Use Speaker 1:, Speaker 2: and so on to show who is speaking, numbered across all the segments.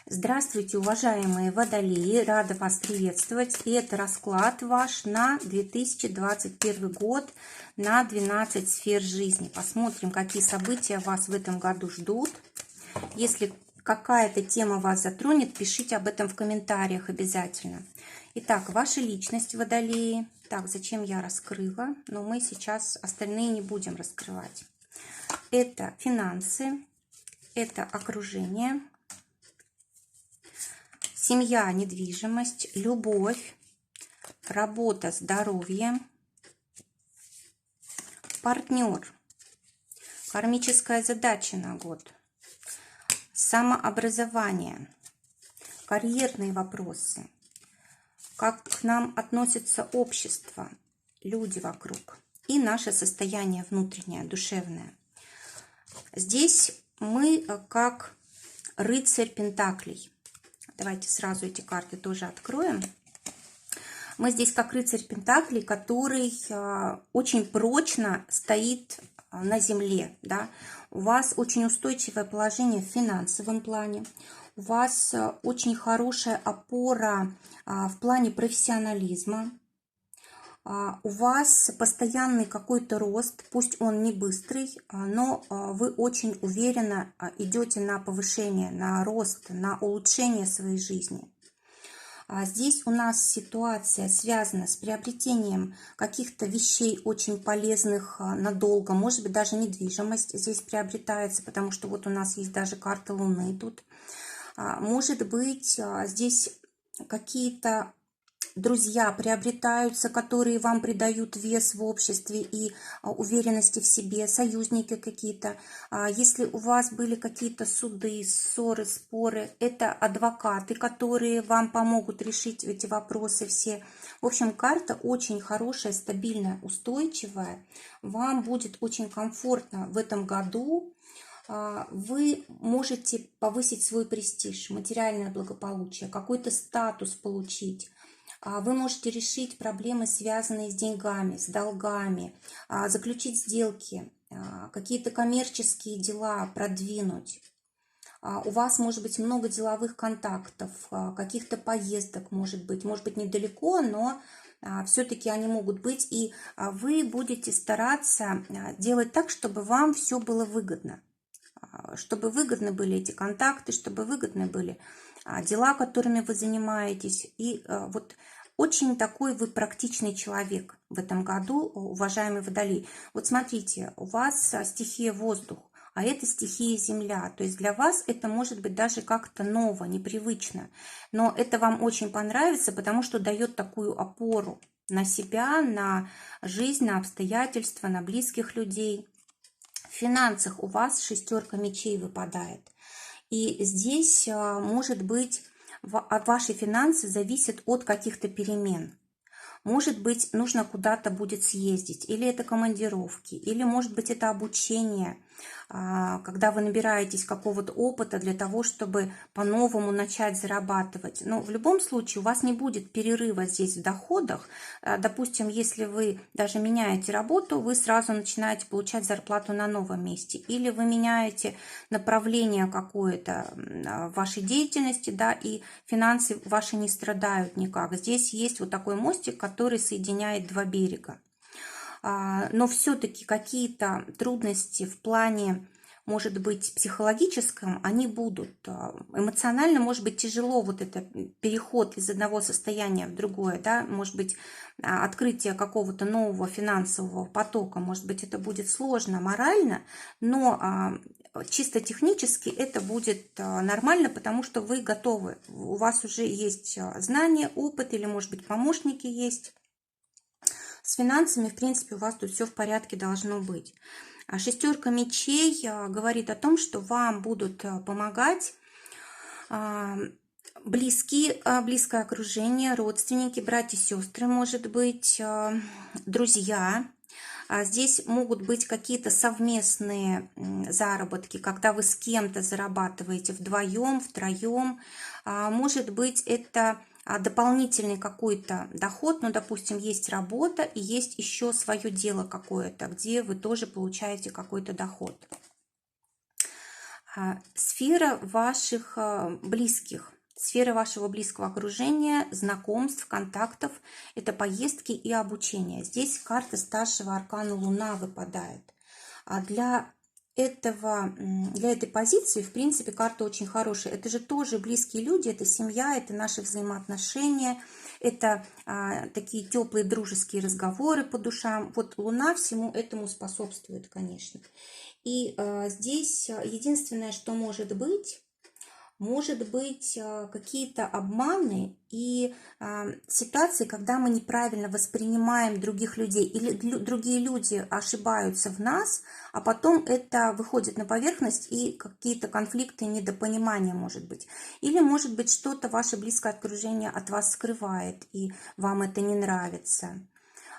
Speaker 1: Здравствуйте, уважаемые водолеи! Рада вас приветствовать. И это расклад ваш на 2021 год на 12 сфер жизни. Посмотрим, какие события вас в этом году ждут. Если какая-то тема вас затронет, пишите об этом в комментариях обязательно. Итак, ваша личность, водолеи. Так, зачем я раскрыла? Но мы сейчас остальные не будем раскрывать. Это финансы, это окружение, семья, недвижимость, любовь, работа, здоровье, партнер, кармическая задача на год, самообразование, карьерные вопросы, как к нам относится общество, люди вокруг и наше состояние внутреннее, душевное. Здесь мы как рыцарь пентаклей. Давайте сразу эти карты тоже откроем. Мы здесь как рыцарь пентаклей, который очень прочно стоит на земле. Да? У вас очень устойчивое положение в финансовом плане. У вас очень хорошая опора в плане профессионализма. У вас постоянный какой-то рост, пусть он не быстрый, но вы очень уверенно идете на повышение, на рост, на улучшение своей жизни. Здесь у нас ситуация связана с приобретением каких-то вещей очень полезных надолго, может быть, даже недвижимость здесь приобретается, потому что вот у нас есть даже карта Луны тут. Может быть, здесь какие-то друзья приобретаются, которые вам придают вес в обществе и уверенности в себе, союзники какие-то. Если у вас были какие-то суды, ссоры, споры, это адвокаты, которые вам помогут решить эти вопросы все. В общем, карта очень хорошая, стабильная, устойчивая. Вам будет очень комфортно в этом году. Вы можете повысить свой престиж, материальное благополучие, какой-то статус получить. Вы можете решить проблемы, связанные с деньгами, с долгами, заключить сделки, какие-то коммерческие дела продвинуть. У вас может быть много деловых контактов, каких-то поездок, может быть недалеко, но все-таки они могут быть. И вы будете стараться делать так, чтобы вам все было выгодно. Чтобы выгодны были эти контакты, чтобы выгодны были дела, которыми вы занимаетесь. И вот очень такой вы практичный человек в этом году, уважаемый водолей. Вот смотрите, у вас стихия воздух, а это стихия земля. То есть для вас это может быть даже как-то ново, непривычно. Но это вам очень понравится, потому что дает такую опору на себя, на жизнь, на обстоятельства, на близких людей. В финансах у вас шестерка мечей выпадает. И здесь, может быть, ваши финансы зависят от каких-то перемен. Может быть, нужно куда-то будет съездить, или это командировки, или, может быть, это обучение, когда вы набираетесь какого-то опыта для того, чтобы по-новому начать зарабатывать. Но в любом случае у вас не будет перерыва здесь в доходах. Допустим, если вы даже меняете работу, вы сразу начинаете получать зарплату на новом месте. Или вы меняете направление какое-то в вашей деятельности, да, и финансы ваши не страдают никак. Здесь есть вот такой мостик, который соединяет два берега. Но все-таки какие-то трудности в плане, может быть, психологическом, они будут. Эмоционально, может быть, тяжело вот это переход из одного состояния в другое, да, может быть, открытие какого-то нового финансового потока, может быть, это будет сложно морально, но чисто технически это будет нормально, потому что вы готовы, у вас уже есть знания, опыт или, может быть, помощники есть. С финансами, в принципе, у вас тут все в порядке должно быть. Шестерка мечей говорит о том, что вам будут помогать близкое окружение, родственники, братья, сестры, может быть, друзья. Здесь могут быть какие-то совместные заработки, когда вы с кем-то зарабатываете вдвоем, втроем. Может быть, это дополнительный какой-то доход, ну, допустим, есть работа и есть еще свое дело какое-то, где вы тоже получаете какой-то доход. Сфера ваших близких, сфера вашего близкого окружения, знакомств, контактов, это поездки и обучение. Здесь карта старшего аркана Луна выпадает. А для этой позиции, в принципе, карта очень хорошая. Это же тоже близкие люди, это семья, это наши взаимоотношения, это такие теплые дружеские разговоры по душам. Вот Луна всему этому способствует, конечно. И здесь единственное, что может быть какие-то обманы и ситуации, когда мы неправильно воспринимаем других людей, или другие люди ошибаются в нас, а потом это выходит на поверхность, и какие-то конфликты, недопонимания, может быть. Или, может быть, что-то ваше близкое окружение от вас скрывает, и вам это не нравится.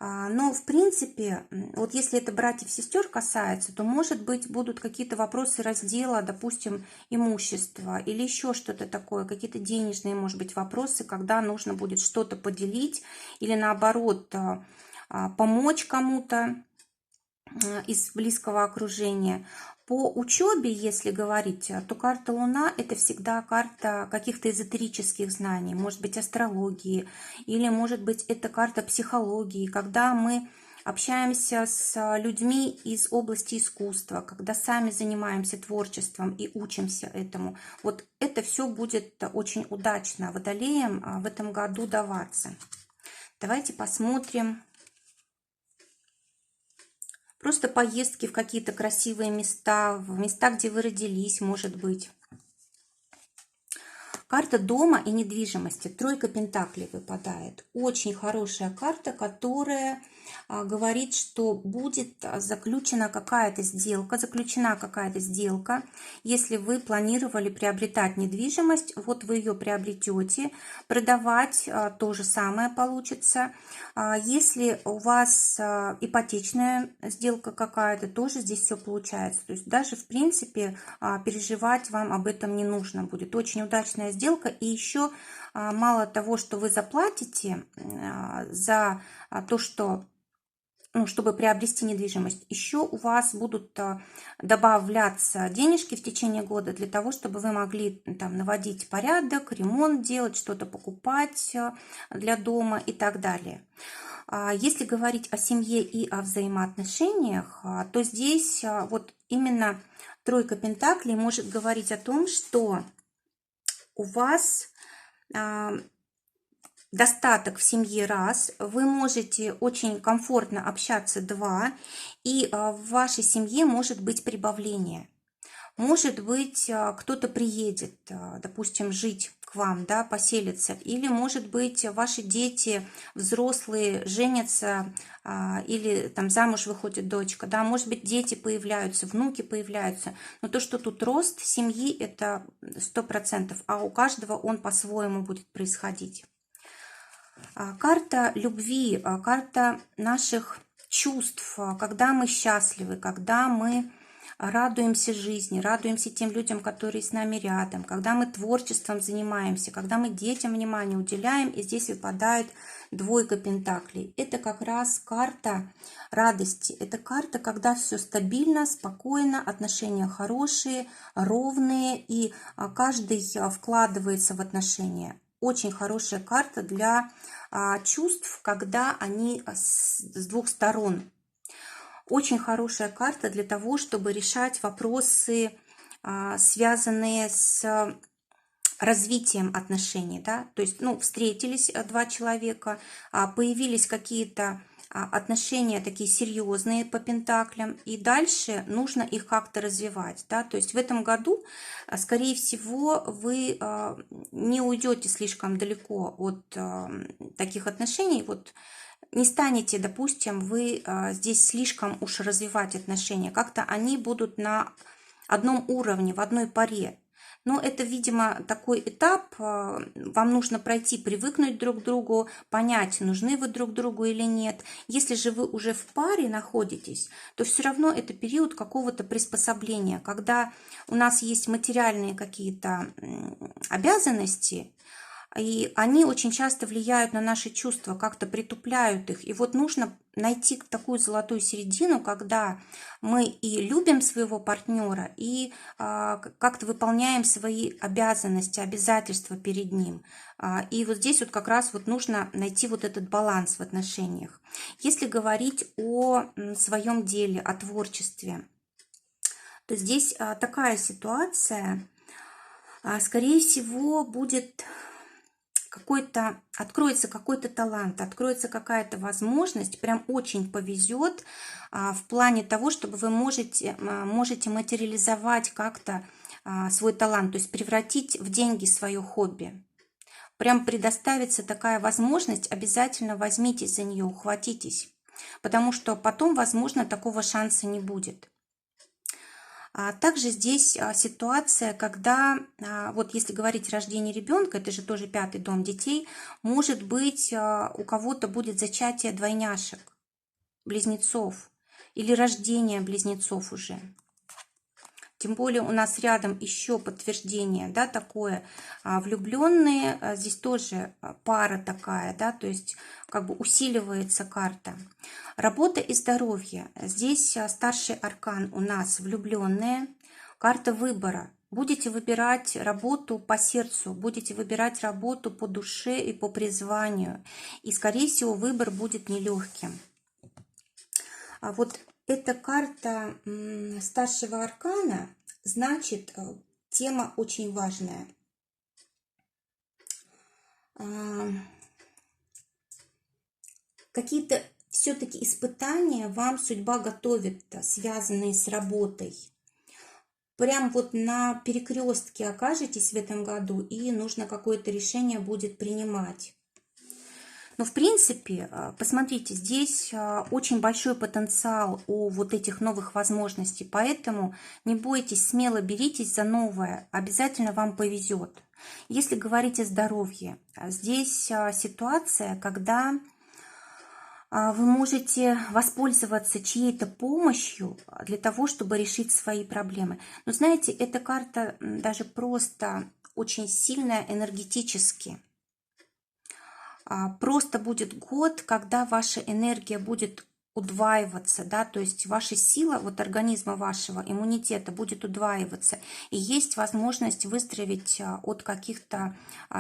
Speaker 1: Но, в принципе, вот если это братьев-сестер касается, то, может быть, будут какие-то вопросы раздела, допустим, имущества или еще что-то такое, какие-то денежные, может быть, вопросы, когда нужно будет что-то поделить или, наоборот, помочь кому-то из близкого окружения. По учебе, если говорить, то карта Луна – это всегда карта каких-то эзотерических знаний, может быть, астрологии, или, может быть, это карта психологии, когда мы общаемся с людьми из области искусства, когда сами занимаемся творчеством и учимся этому. Вот это все будет очень удачно Водолеям в этом году даваться. Давайте посмотрим. Просто поездки в какие-то красивые места, в места, где вы родились, может быть. Карта дома и недвижимости. Тройка пентаклей выпадает. Очень хорошая карта, которая говорит, что будет заключена какая-то сделка. Если вы планировали приобретать недвижимость, вот вы ее приобретете. Продавать то же самое получится. Если у вас ипотечная сделка какая-то, тоже здесь все получается. То есть даже, в принципе, переживать вам об этом не нужно будет. Очень удачная сделка. И еще мало того, что вы заплатите за то, что чтобы приобрести недвижимость, еще у вас будут добавляться денежки в течение года для того, чтобы вы могли там наводить порядок, ремонт делать, что-то покупать для дома и так далее. Если говорить о семье и о взаимоотношениях, то здесь вот именно тройка пентаклей может говорить о том, что у вас достаток в семье раз, вы можете очень комфортно общаться два, и в вашей семье может быть прибавление. Может быть, кто-то приедет, допустим, жить к вам, да, поселиться, или, может быть, ваши дети взрослые женятся, или там замуж выходит дочка, да, может быть, дети появляются, внуки появляются, но то, что тут рост семьи, это 100%, а у каждого он по-своему будет происходить. Карта любви, карта наших чувств, когда мы счастливы, когда мы радуемся жизни, радуемся тем людям, которые с нами рядом, когда мы творчеством занимаемся, когда мы детям внимание уделяем, и здесь выпадает двойка пентаклей. Это как раз карта радости, это карта, когда все стабильно, спокойно, отношения хорошие, ровные, и каждый вкладывается в отношения. Очень хорошая карта для чувств, когда они с двух сторон. Очень хорошая карта для того, чтобы решать вопросы, связанные с развитием отношений. Да? То есть, встретились два человека, появились какие-то отношения такие серьезные по пентаклям, и дальше нужно их как-то развивать. Да? То есть в этом году, скорее всего, вы не уйдете слишком далеко от таких отношений. Вот не станете, допустим, вы здесь слишком уж развивать отношения. Как-то они будут на одном уровне, в одной паре. Но это, видимо, такой этап, вам нужно пройти, привыкнуть друг к другу, понять, нужны вы друг другу или нет. Если же вы уже в паре находитесь, то все равно это период какого-то приспособления, когда у нас есть материальные какие-то обязанности, И они очень часто влияют на наши чувства, как-то притупляют их. И вот нужно найти такую золотую середину, когда мы и любим своего партнера, и как-то выполняем свои обязанности, обязательства перед ним. И вот здесь вот как раз вот нужно найти вот этот баланс в отношениях. Если говорить о своем деле, о творчестве, то здесь такая ситуация, скорее всего, будет откроется какой-то талант, откроется какая-то возможность, прям очень повезет в плане того, чтобы вы можете материализовать как-то свой талант, то есть превратить в деньги свое хобби. Прям предоставится такая возможность, обязательно возьмитесь за нее, ухватитесь, потому что потом, возможно, такого шанса не будет. Также здесь ситуация, когда, вот если говорить о рождении ребенка, это же тоже 5-й дом детей, может быть, у кого-то будет зачатие двойняшек, близнецов, или рождение близнецов уже. Тем более у нас рядом еще подтверждение, да, такое. Влюбленные, здесь тоже пара такая, да, то есть как бы усиливается карта. Работа и здоровье. Здесь старший аркан у нас влюбленные. Карта выбора. Будете выбирать работу по сердцу, будете выбирать работу по душе и по призванию. И, скорее всего, выбор будет нелегким. А вот эта карта старшего аркана, значит, тема очень важная. Какие-то все-таки испытания вам судьба готовит, связанные с работой. Прям вот на перекрестке окажетесь в этом году, и нужно какое-то решение будет принимать. Но, в принципе, посмотрите, здесь очень большой потенциал у вот этих новых возможностей, поэтому не бойтесь, смело беритесь за новое, обязательно вам повезет. Если говорить о здоровье, здесь ситуация, когда вы можете воспользоваться чьей-то помощью для того, чтобы решить свои проблемы. Но знаете, эта карта даже просто очень сильная энергетически. Просто будет год, когда ваша энергия будет удваиваться, да, то есть ваша сила вот организма вашего, иммунитета будет удваиваться, и есть возможность выздороветь от каких-то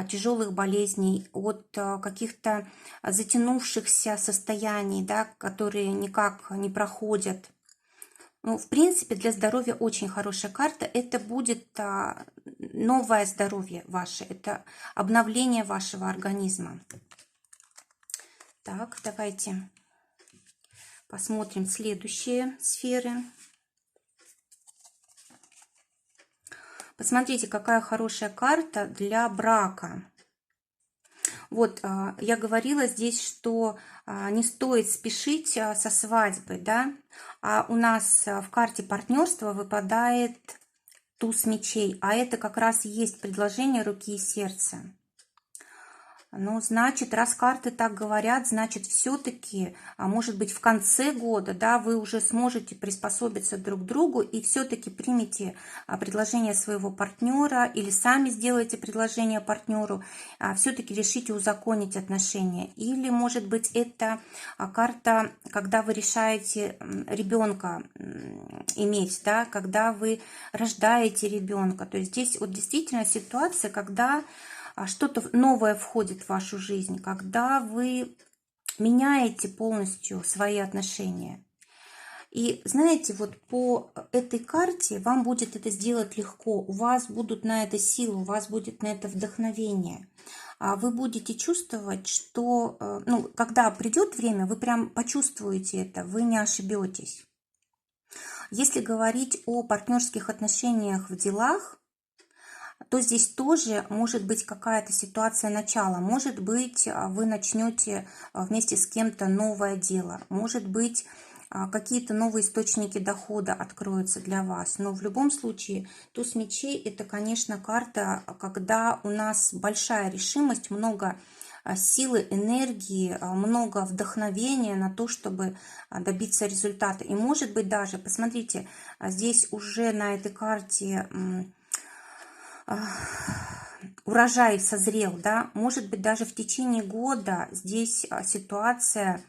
Speaker 1: тяжелых болезней, от каких-то затянувшихся состояний, да, которые никак не проходят. Ну, в принципе, для здоровья очень хорошая карта. Это будет новое здоровье ваше, это обновление вашего организма. Так, давайте посмотрим следующие сферы. Посмотрите, какая хорошая карта для брака. Вот, я говорила здесь, что не стоит спешить со свадьбой, да, а у нас в карте партнерства выпадает туз мечей, а это как раз и есть предложение руки и сердца. Ну, значит, раз карты так говорят, значит, все-таки, может быть, в конце года, да, вы уже сможете приспособиться друг к другу и все-таки примите предложение своего партнера или сами сделаете предложение партнеру, все-таки решите узаконить отношения. Или, может быть, это карта, когда вы решаете ребенка иметь, да, когда вы рождаете ребенка. То есть здесь вот действительно ситуация, когда что-то новое входит в вашу жизнь, когда вы меняете полностью свои отношения. И знаете, вот по этой карте вам будет это сделать легко, у вас будут на это силы, у вас будет на это вдохновение. Вы будете чувствовать, что, ну, когда придет время, вы прям почувствуете это, вы не ошибетесь. Если говорить о партнерских отношениях в делах, то здесь тоже может быть какая-то ситуация начала. Может быть, вы начнете вместе с кем-то новое дело. Может быть, какие-то новые источники дохода откроются для вас. Но в любом случае, туз мечей – это, конечно, карта, когда у нас большая решимость, много силы, энергии, много вдохновения на то, чтобы добиться результата. И может быть даже, посмотрите, здесь уже на этой карте урожай созрел, да, может быть, даже в течение года здесь ситуация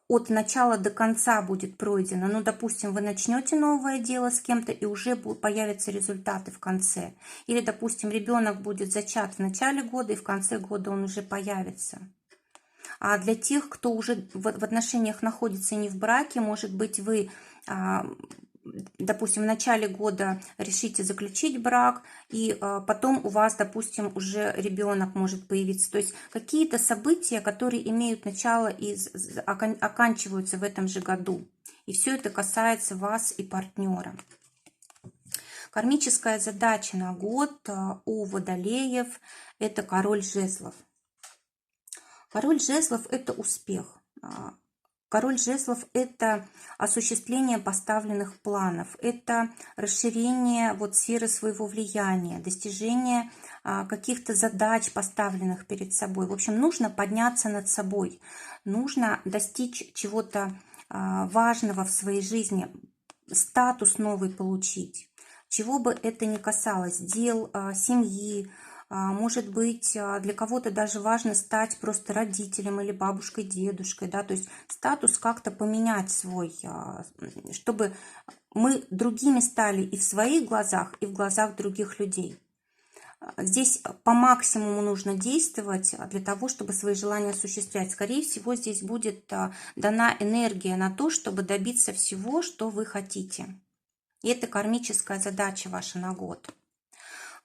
Speaker 1: от начала до конца будет пройдена. Ну, допустим, вы начнете новое дело с кем-то, и уже появятся результаты в конце. Или, допустим, ребенок будет зачат в начале года, и в конце года он уже появится. А для тех, кто уже в отношениях находится и не в браке, может быть, вы, допустим, в начале года решите заключить брак, и потом у вас, допустим, уже ребенок может появиться. То есть какие-то события, которые имеют начало и оканчиваются в этом же году. И все это касается вас и партнера. Кармическая задача на год у водолеев – это король жезлов. Король жезлов – это успех. Король жезлов – это осуществление поставленных планов, это расширение сферы своего влияния, достижение каких-то задач, поставленных перед собой. В общем, нужно подняться над собой, нужно достичь чего-то важного в своей жизни, статус новый получить, чего бы это ни касалось, дел, семьи. Может быть, для кого-то даже важно стать просто родителем или бабушкой, дедушкой, да, то есть статус как-то поменять свой, чтобы мы другими стали и в своих глазах, и в глазах других людей. Здесь по максимуму нужно действовать для того, чтобы свои желания осуществлять. Скорее всего, здесь будет дана энергия на то, чтобы добиться всего, что вы хотите. И это кармическая задача ваша на год.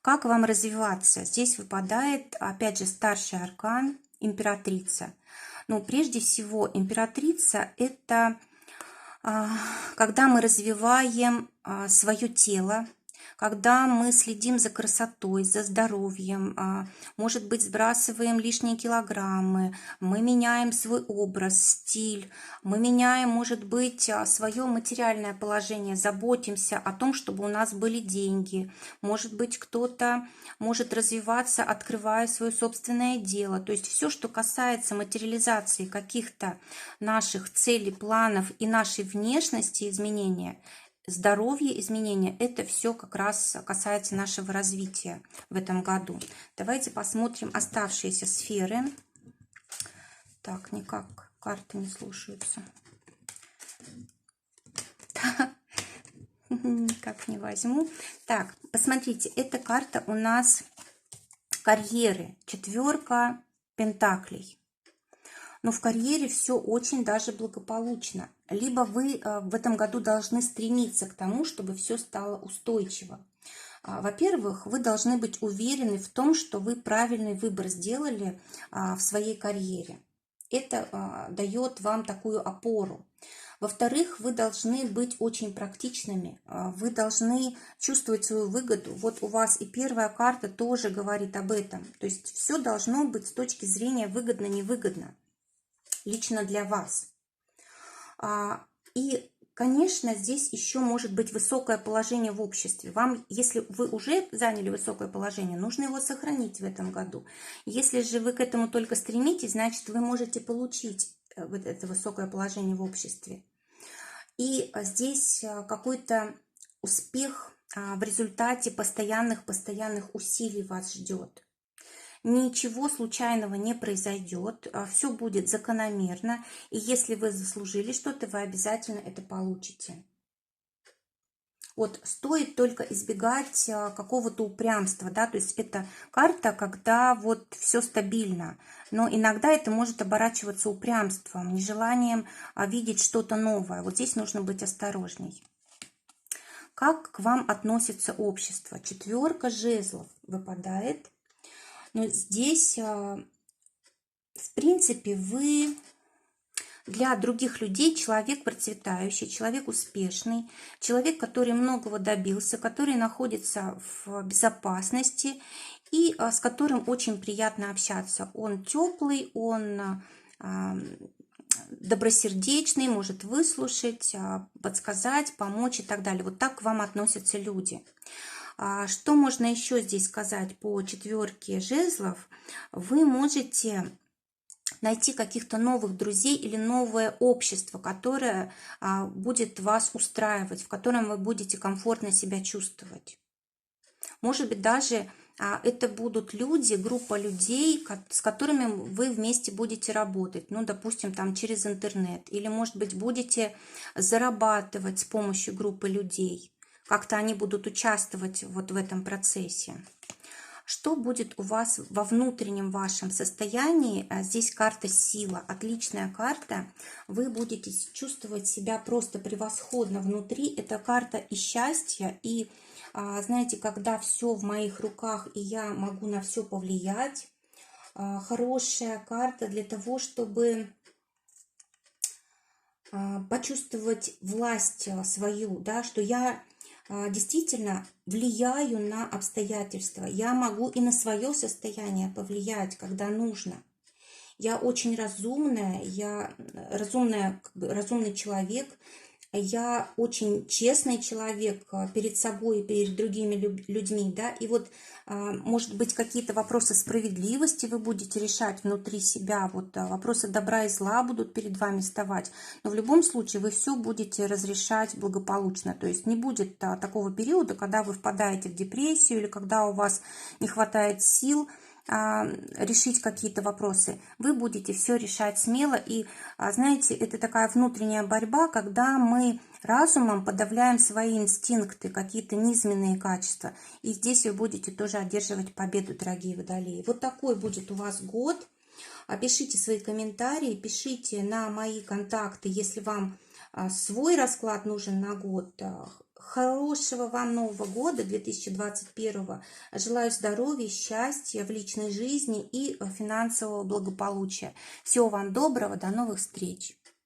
Speaker 1: Как вам развиваться? Здесь выпадает, опять же, старший аркан, императрица. Но прежде всего, императрица – это когда мы развиваем свое тело, когда мы следим за красотой, за здоровьем, может быть, сбрасываем лишние килограммы, мы меняем свой образ, стиль, мы меняем, может быть, свое материальное положение, заботимся о том, чтобы у нас были деньги. Может быть, кто-то может развиваться, открывая свое собственное дело. То есть все, что касается материализации каких-то наших целей, планов и нашей внешности изменения, здоровье, изменения, это все как раз касается нашего развития в этом году. Давайте посмотрим оставшиеся сферы. Так, никак карты не слушаются. Никак не возьму. Так, посмотрите, эта карта у нас карьеры, 4 пентаклей. Но в карьере все очень даже благополучно. Либо вы в этом году должны стремиться к тому, чтобы все стало устойчиво. Во-первых, вы должны быть уверены в том, что вы правильный выбор сделали в своей карьере. Это дает вам такую опору. Во-вторых, вы должны быть очень практичными, вы должны чувствовать свою выгоду. Вот у вас и первая карта тоже говорит об этом. То есть все должно быть с точки зрения выгодно-невыгодно. Лично для вас. И, конечно, здесь еще может быть высокое положение в обществе. Вам, если вы уже заняли высокое положение, нужно его сохранить в этом году. Если же вы к этому только стремитесь, значит, вы можете получить вот это высокое положение в обществе. И здесь какой-то успех в результате постоянных усилий вас ждет. Ничего случайного не произойдет, все будет закономерно, и если вы заслужили что-то, вы обязательно это получите. Вот стоит только избегать какого-то упрямства, да, то есть это карта, когда вот все стабильно, но иногда это может оборачиваться упрямством, нежеланием видеть что-то новое. Вот здесь нужно быть осторожней. Как к вам относится общество? 4 жезлов выпадает. Но здесь, в принципе, вы для других людей человек процветающий, человек успешный, человек, который многого добился, который находится в безопасности и с которым очень приятно общаться. Он теплый, он добросердечный, может выслушать, подсказать, помочь и так далее. Вот так к вам относятся люди. Что можно еще здесь сказать по 4 жезлов? Вы можете найти каких-то новых друзей или новое общество, которое будет вас устраивать, в котором вы будете комфортно себя чувствовать. Может быть, даже это будут люди, группа людей, с которыми вы вместе будете работать. Ну, допустим, там через интернет. Или, может быть, будете зарабатывать с помощью группы людей. Как-то они будут участвовать вот в этом процессе. Что будет у вас во внутреннем вашем состоянии? Здесь карта сила, отличная карта. Вы будете чувствовать себя просто превосходно внутри. Это карта и счастья, и, знаете, когда все в моих руках, и я могу на все повлиять. Хорошая карта для того, чтобы почувствовать власть свою, да, что я действительно влияю на обстоятельства. Я могу и на свое состояние повлиять, когда нужно. Я очень разумная, разумный человек. Я очень честный человек перед собой и перед другими людьми, да, и вот, может быть, какие-то вопросы справедливости вы будете решать внутри себя, вот вопросы добра и зла будут перед вами вставать, но в любом случае вы все будете разрешать благополучно, то есть не будет такого периода, когда вы впадаете в депрессию или когда у вас не хватает сил решить какие-то вопросы. Вы будете все решать смело. И, знаете, это такая внутренняя борьба, когда мы разумом подавляем свои инстинкты, какие-то низменные качества. И здесь вы будете тоже одерживать победу, дорогие водолеи. Вот такой будет у вас год. Пишите свои комментарии, пишите на мои контакты, если вам свой расклад нужен на год. Хорошего вам Нового года 2021. Желаю здоровья, счастья в личной жизни и финансового благополучия. Всего вам доброго, до новых встреч!